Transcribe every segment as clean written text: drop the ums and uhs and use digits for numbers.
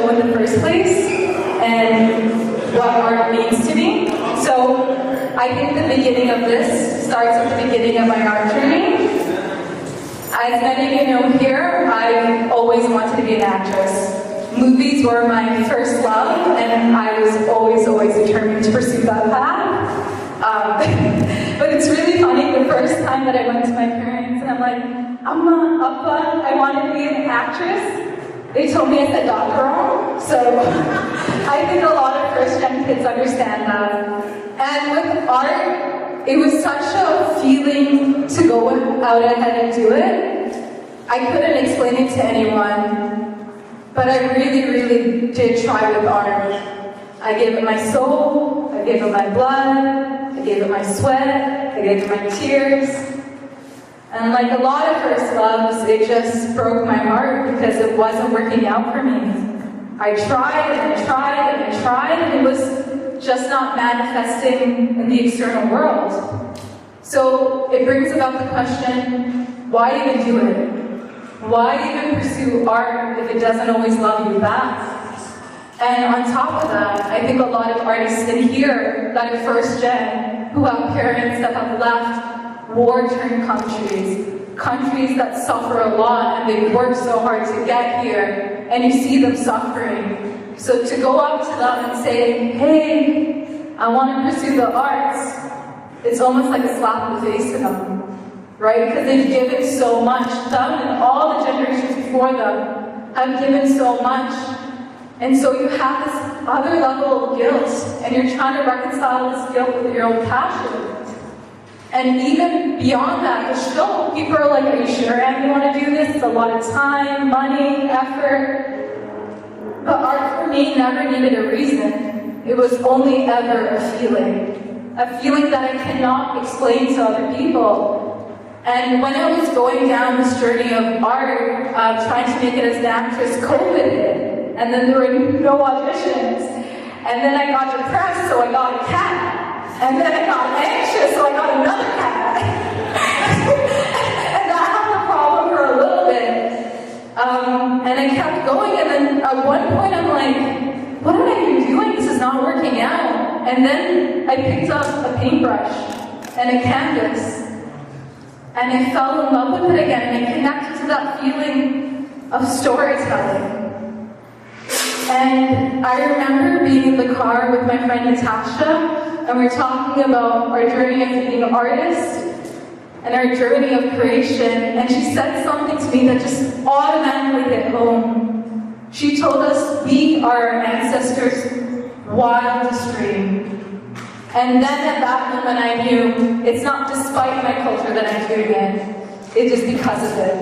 show in the first place and what art means to me. So I think the beginning of this starts at the beginning of my art journey. As many of you know here, I've always wanted to be an actress. Movies were my first love, and I was always determined to pursue that path. But it's really funny, the first time that I went to my parents and I'm like, Amma, Appa, I want to be an actress. They told me I said that wrong, so I think a lot of first-gen kids understand that. And with art, it was such a feeling to go out ahead and do it. I couldn't explain it to anyone, but I really did try with art. I gave it my soul, I gave it my blood, I gave it my sweat, I gave it my tears. And like a lot of first loves, it just broke my heart because it wasn't working out for me. I tried and I tried and I tried, and it was just not manifesting in the external world. So it brings about the question, why even do it? Why even pursue art if it doesn't always love you back? And on top of that, I think a lot of artists in here that are first gen, who have parents that have left war-torn countries that suffer a lot, and they work so hard to get here, and you see them suffering. So to go up to them and say, hey, I want to pursue the arts, it's almost like a slap in the face to them, right? Because they've given so much. Them and all the generations before them have given so much. And so you have this other level of guilt, and you're trying to reconcile this guilt with your own passion. And even beyond that, the show, people are like, are you sure Anne, you want to do this? It's a lot of time, money, effort. But art for me never needed a reason. It was only ever a feeling that I cannot explain to other people. And when I was going down this journey of art, trying to make it as an actress, COVID hit. And then there were no auditions. And then I got depressed, so I got a cat. And then I got anxious, so I got another cat. And that had the problem for a little bit. And I kept going, and then at one point I'm like, what am I even doing? This is not working out. And then I picked up a paintbrush and a canvas, and I fell in love with it again, and I connected to that feeling of storytelling. And I remember being in the car with my friend Natasha, and we were talking about our journey of being an artist and our journey of creation, and she said something to me that just automatically hit home. She told us we are our ancestors' wildest dream. And then at that moment I knew it's not despite my culture that I'm doing it, it is because of it.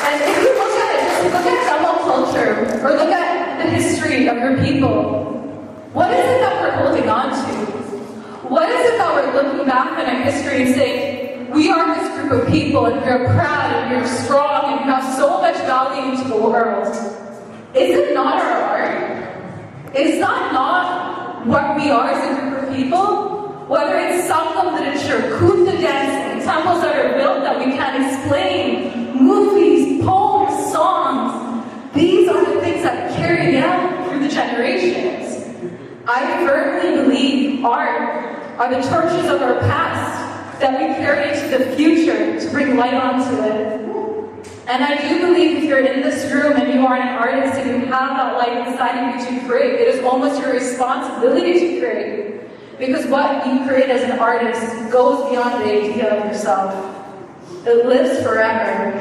And if you look at it, just look at Tamil culture, or look at the history of your people. What is it that we're holding on to? What is it that we're looking back on our history and saying, we are this group of people, and we're proud, and we're strong, and we have so much value to the world? Is it not our art? Is that not what we are as a group of people? Whether it's sangam literature, kutha dancing, temples that are built that we can't explain, movies, poems, songs, these are the things that carry down through the generations. I firmly believe art are the torches of our past that we carry into the future to bring light onto it. And I do believe if you're in this room and you are an artist and you have that light inside of you to create, it is almost your responsibility to create. Because what you create as an artist goes beyond the idea of yourself. It lives forever.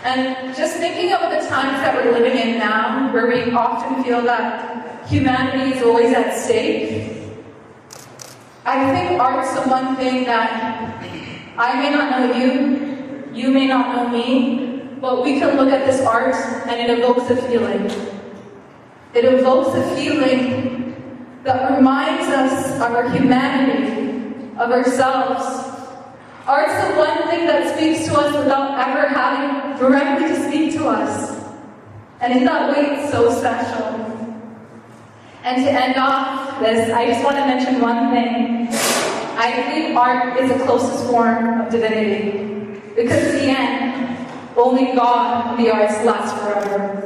And just thinking of the times that we're living in now, where we often feel that humanity is always at stake, I think art's the one thing that I may not know you, you may not know me, but we can look at this art and it evokes a feeling. It evokes a feeling that reminds us of our humanity, of ourselves. Art's the one thing that speaks to us without ever having directly to speak to us. And in that way, it's so special. And to end off this, I just want to mention one thing. I believe art is the closest form of divinity. Because in the end, Only God, the arts, lasts forever.